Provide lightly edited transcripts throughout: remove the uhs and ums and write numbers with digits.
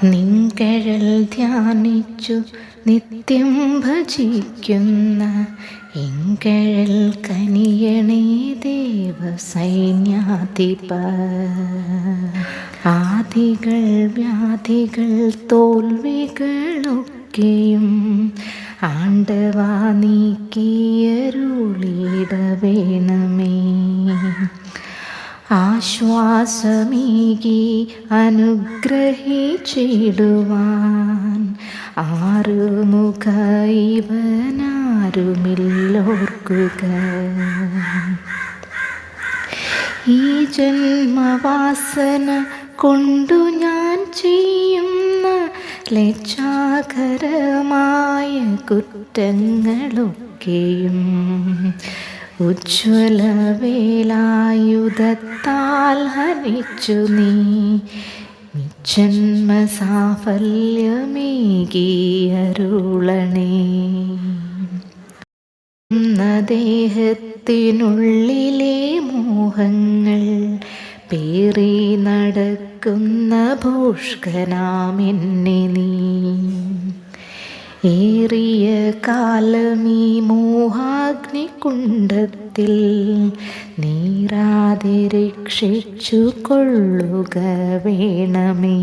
നിൻകഴൽ ധ്യാനിച്ചു നിത്യം ഭജിക്കുന്ന എങ്കഴൽ കനിയണേ ദേവ സൈന്യാധിപ. ആദികൾ വ്യാധികൾ തോൽവികളൊക്കെയും ആണ്ടവാ നീക്കിയരുളിട വേണമേ. ആശ്വാസമേകി അനുഗ്രഹിച്ചിടുവാൻ ആറുമുഖ ഇവനാരുമില്ലോർക്കുക. ഈ ജന്മവാസന കൊണ്ടു ഞാൻ ചെയ്യുന്ന ലജ്ജാകരമായ കുറ്റങ്ങളൊക്കെയും ഉജ്ജ്വല വേലായുധത്താൽ ഹനിച്ചു നീ ജന്മ സാഫല്യമേകിയരുളണേ. ദേഹത്തിനുള്ളിലെ മോഹങ്ങൾ പേറി നടക്കുന്ന ഭോഷ്കനാമെന്നെ നീ ഏറിയ കാലമീ മോഹാഗ്നികുണ്ഡത്തിൽ നീരാതെ രക്ഷിച്ചു കൊള്ളുക വേണമേ.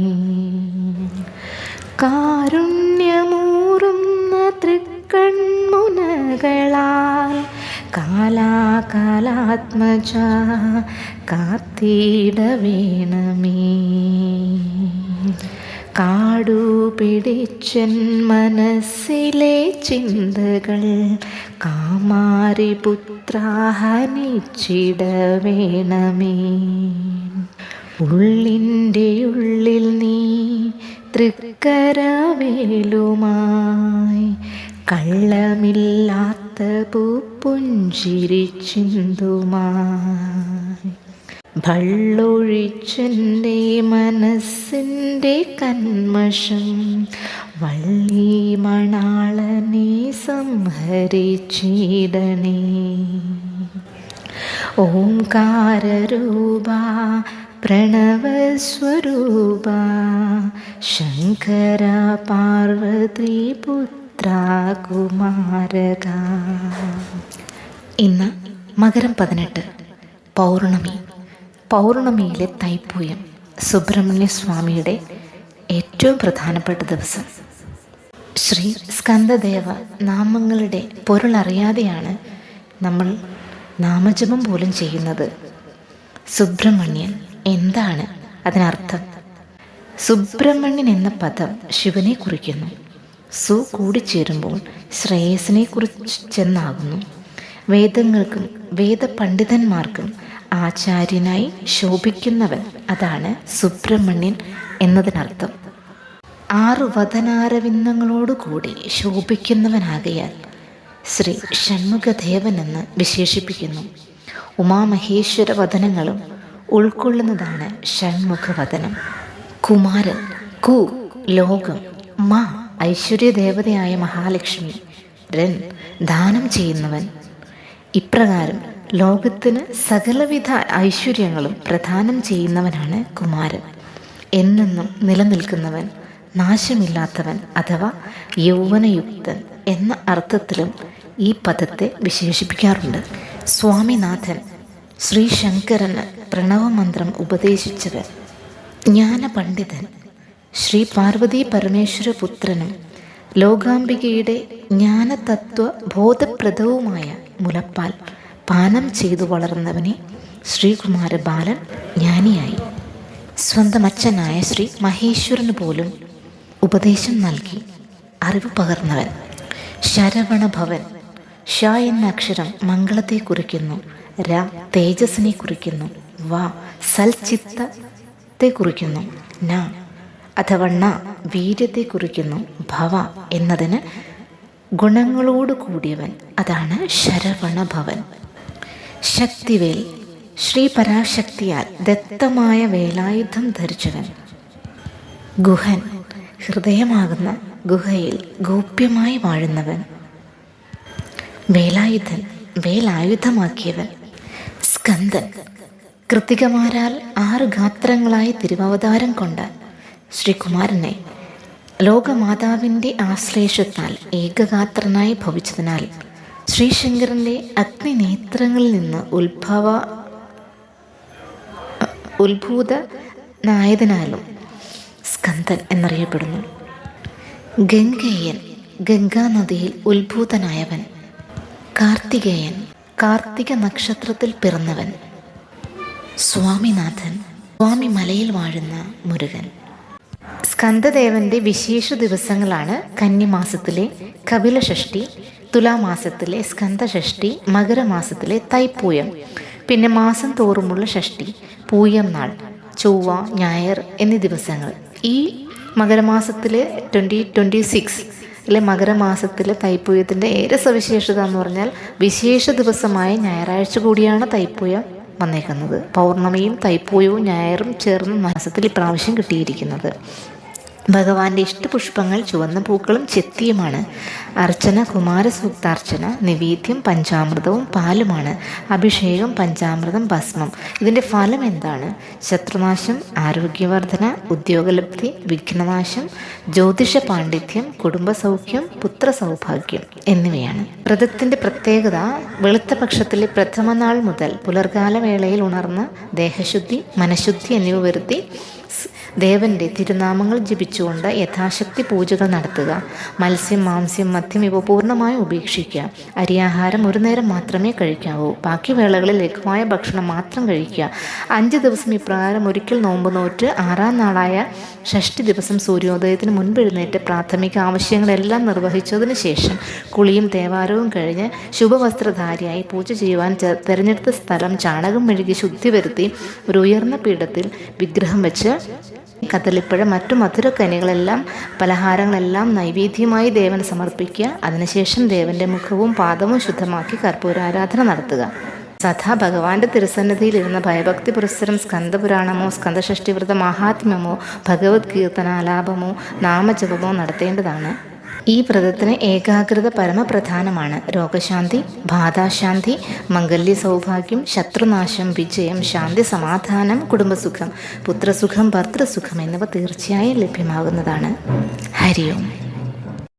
കാരുണ്യമൂറുന്ന തൃക്കൺമുനകളാൽ കാലാകാലാത്മജ കാത്തിട വേണമേ. കാടു പിടിച്ചൻ മനസ്സിലെ ചിന്തകൾ കാമാരിപുത്രാഹനിച്ചിട വേണമേ. ഉള്ളിൻ്റെ ഉള്ളിൽ നീ തൃക്കരവേലുമായി കള്ളമില്ലാത്ത പൂപ്പുഞ്ചിരിച്ചിന്തുമായി ഭള്ളൊഴിച്ചെൻ്റെ മനസ്സിൻ്റെ കന്മഷം വള്ളി മണാളനെ സംഹരിച്ചിടണേ. ഓംകാരരൂപ പ്രണവസ്വരൂപ ശങ്കര പാർവതി പുത്ര കുമാരക. ഇന്ന് മകരം 18 പൗർണമി. പൗർണമിയിലെ തൈപ്പൂയം സുബ്രഹ്മണ്യ സ്വാമിയുടെ ഏറ്റവും പ്രധാനപ്പെട്ട ദിവസം. ശ്രീ സ്കന്ദദേവ നാമങ്ങളുടെ പൊരുളറിയാതെയാണ് നമ്മൾ നാമജപം പോലും ചെയ്യുന്നത്. സുബ്രഹ്മണ്യൻ എന്താണ് അതിനർത്ഥം? സുബ്രഹ്മണ്യൻ എന്ന പദം ശിവനെ കുറിക്കുന്നു. സു കൂടിച്ചേരുമ്പോൾ ശ്രേയസിനെ കുറിച്ചെന്നാകുന്നു. വേദങ്ങൾക്കും വേദപണ്ഡിതന്മാർക്കും ആചാര്യനായി ശോഭിക്കുന്നവൻ, അതാണ് സുബ്രഹ്മണ്യൻ എന്നതിനർത്ഥം. 6 വദനാരവിന്ദങ്ങളോടുകൂടി ശോഭിക്കുന്നവനാകയാൽ ശ്രീ ഷൺമുഖദേവൻ എന്ന് വിശേഷിപ്പിക്കുന്നു. ഉമാമഹേശ്വര വദനങ്ങളും ഉൾക്കൊള്ളുന്നതാണ് ഷൺമുഖവദനം. കുമാരൻ, കു ലോകം, മാ ഐശ്വര്യദേവതയായ മഹാലക്ഷ്മി, രൻ ദാനം ചെയ്യുന്നവൻ. ഇപ്രകാരം ലോകത്തിന് സകലവിധ ഐശ്വര്യങ്ങളും പ്രദാനം ചെയ്യുന്നവനാണ് കുമാരൻ. എന്നെന്നും നിലനിൽക്കുന്നവൻ, നാശമില്ലാത്തവൻ അഥവാ യൗവനയുക്തൻ എന്ന അർത്ഥത്തിലും ഈ പദത്തെ വിശേഷിപ്പിക്കാറുണ്ട്. സ്വാമിനാഥൻ ശ്രീ ശങ്കരന് പ്രണവമന്ത്രം ഉപദേശിച്ചവൻ, ജ്ഞാനപണ്ഡിതൻ, ശ്രീ പാർവതി പരമേശ്വര പുത്രനും ലോകാംബികയുടെ ജ്ഞാനതത്വ ബോധപ്രദവുമായ മുലപ്പാൽ പാനം ചെയ്തു വളർന്നവനെ ശ്രീകുമാര ബാലൻ ജ്ഞാനിയായി. സ്വന്തം അച്ഛനായ ശ്രീ മഹേശ്വരന് പോലും ഉപദേശം നൽകി അറിവ് പകർന്നവൻ. ശരവണഭവൻ. ഷ എന്ന അക്ഷരം മംഗളത്തെ കുറിക്കുന്നു. ര തേജസ്സിനെ കുറിക്കുന്നു. വ സൽചിത്തത്തെ കുറിക്കുന്നു. ന അഥവാ ണ വീര്യത്തെ കുറിക്കുന്നു. ഭവ എന്നതിന് ഗുണങ്ങളോട് കൂടിയവൻ, അതാണ് ശരവണഭവൻ. ശക്തിവേൽ. ശ്രീ പരാശക്തിയാൽ ദത്തമായ വേലായുധം ധരിച്ചവൻ. ഗുഹൻ. ഹൃദയമാകുന്ന ഗുഹയിൽ ഗോപ്യമായി വാഴുന്നവൻ. വേലായുധൻ. വേലായുധമാക്കിയവൻ. സ്കന്ദൻ. കൃത്തികമാരാൽ 6 ഗാത്രങ്ങളായി തിരുവവതാരം കൊണ്ട ശ്രീകുമാരനെ ലോകമാതാവിൻ്റെ ആശ്ലേഷത്താൽ ഏകഗാത്രനായി ഭവിച്ചതിനാൽ ശ്രീശങ്കരൻ്റെ അഗ്നിനേത്രങ്ങളിൽ നിന്ന് ഉത്ഭൂതനായതിനാലും സ്കന്ദൻ എന്നറിയപ്പെടുന്നു. ഗംഗേയൻ, ഗംഗാനദിയിൽ ഉത്ഭൂതനായവൻ. കാർത്തികേയൻ, കാർത്തിക നക്ഷത്രത്തിൽ പിറന്നവൻ. സ്വാമിനാഥൻ, സ്വാമി മലയിൽ വാഴുന്ന മുരുകൻ. സ്കന്ദദേവന്റെ വിശേഷ ദിവസങ്ങളാണ് കന്നിമാസത്തിലെ കപിലഷഷ്ഠി, തുലാമാസത്തിലെ സ്കന്ദഷഷ്ഠി, മകരമാസത്തിലെ തൈപ്പൂയം, പിന്നെ മാസം തോറുമുള്ള ഷഷ്ഠി, പൂയം നാൾ, ചൊവ്വ, ഞായർ എന്നീ ദിവസങ്ങൾ. ഈ മകരമാസത്തിലെ 2026 മകരമാസത്തിലെ തൈപ്പൂയത്തിൻ്റെ ഏറെ സവിശേഷത എന്ന് പറഞ്ഞാൽ വിശേഷ ദിവസമായ ഞായറാഴ്ച കൂടിയാണ് തൈപ്പൂയം വന്നേക്കുന്നത്. പൗർണമിയും തൈപ്പൂയവും ഞായറും ചേർന്ന് മാസത്തിൽ ഇപ്രാവശ്യം കിട്ടിയിരിക്കുന്നത്. ഭഗവാന്റെ ഇഷ്ടപുഷ്പങ്ങൾ ചുവന്ന പൂക്കളും ചെത്തിയുമാണ്. അർച്ചന കുമാരസൂക്താർച്ചന, നിവേദ്യം പഞ്ചാമൃതവും പാലുമാണ്. അഭിഷേകം പഞ്ചാമൃതം ഭസ്മം. ഇതിൻ്റെ ഫലം എന്താണ്? ശത്രുനാശം, ആരോഗ്യവർദ്ധന, ഉദ്യോഗലബ്ധി, വിഘ്നനാശം, ജ്യോതിഷ പാണ്ഡിത്യം, കുടുംബസൗഖ്യം, പുത്രസൗഭാഗ്യം എന്നിവയാണ്. വ്രതത്തിൻ്റെ പ്രത്യേകത വെളുത്ത പക്ഷത്തിലെ പ്രഥമ നാൾ മുതൽ പുലർകാല വേളയിൽ ഉണർന്ന് ദേഹശുദ്ധി, മനഃശുദ്ധി എന്നിവ വരുത്തി ദേവന്റെ തിരുനാമങ്ങൾ ജപിച്ചുകൊണ്ട് യഥാശക്തി പൂജകൾ നടത്തുക. മത്സ്യം, മാംസ്യം, മദ്യം ഇവ പൂർണ്ണമായി ഉപേക്ഷിക്കുക. അരിയാഹാരം ഒരു നേരം മാത്രമേ കഴിക്കാവൂ. ബാക്കി വേളകളിൽ ലഘുവായ ഭക്ഷണം മാത്രം കഴിക്കുക. 5 ദിവസം ഇപ്രകാരം ഒരിക്കൽ നോമ്പ് നോറ്റ് 6ാം നാളായ ഷഷ്ഠി ദിവസം സൂര്യോദയത്തിന് മുൻപ് എഴുന്നേറ്റ് പ്രാഥമിക ആവശ്യങ്ങളെല്ലാം നിർവഹിച്ചതിന് ശേഷം കുളിയും തേവാരവും കഴിഞ്ഞ് ശുഭവസ്ത്രധാരിയായി പൂജ ചെയ്യുവാൻ തിരഞ്ഞെടുത്ത സ്ഥലം ചാണകം മെഴുകി ശുദ്ധി വരുത്തി ഒരു ഉയർന്ന പീഠത്തിൽ വിഗ്രഹം വെച്ച് കദളിപ്പഴം, മറ്റു മധുരക്കനികളെല്ലാം പലഹാരങ്ങളെല്ലാം നൈവേദ്യമായി ദേവന് സമർപ്പിക്കുക. അതിനുശേഷം ദേവന്റെ മുഖവും പാദവും ശുദ്ധമാക്കി കർപ്പൂരാരാധന നടത്തുക. സദാ ഭഗവാന്റെ തിരുസന്നിധിയിലിരുന്ന ഭയഭക്തി പുരസ്സരം സ്കന്ദപുരാണമോ സ്കന്ദഷഷ്ഠി വ്രത മാഹാത്മ്യമോ ഭഗവത് കീർത്തനാലാപമോ നാമജപമോ നടത്തേണ്ടതാണ്. ഈ വ്രതത്തിന് ഏകാഗ്രത പരമപ്രധാനമാണ്. രോഗശാന്തി, ബാധാശാന്തി, മംഗല്യ സൗഭാഗ്യം, ശത്രുനാശം, വിജയം, ശാന്തി, സമാധാനം, കുടുംബസുഖം, പുത്രസുഖം, ഭർത്തൃസുഖം എന്നിവ തീർച്ചയായും ലഭ്യമാകുന്നതാണ്. ഹരി ഓം.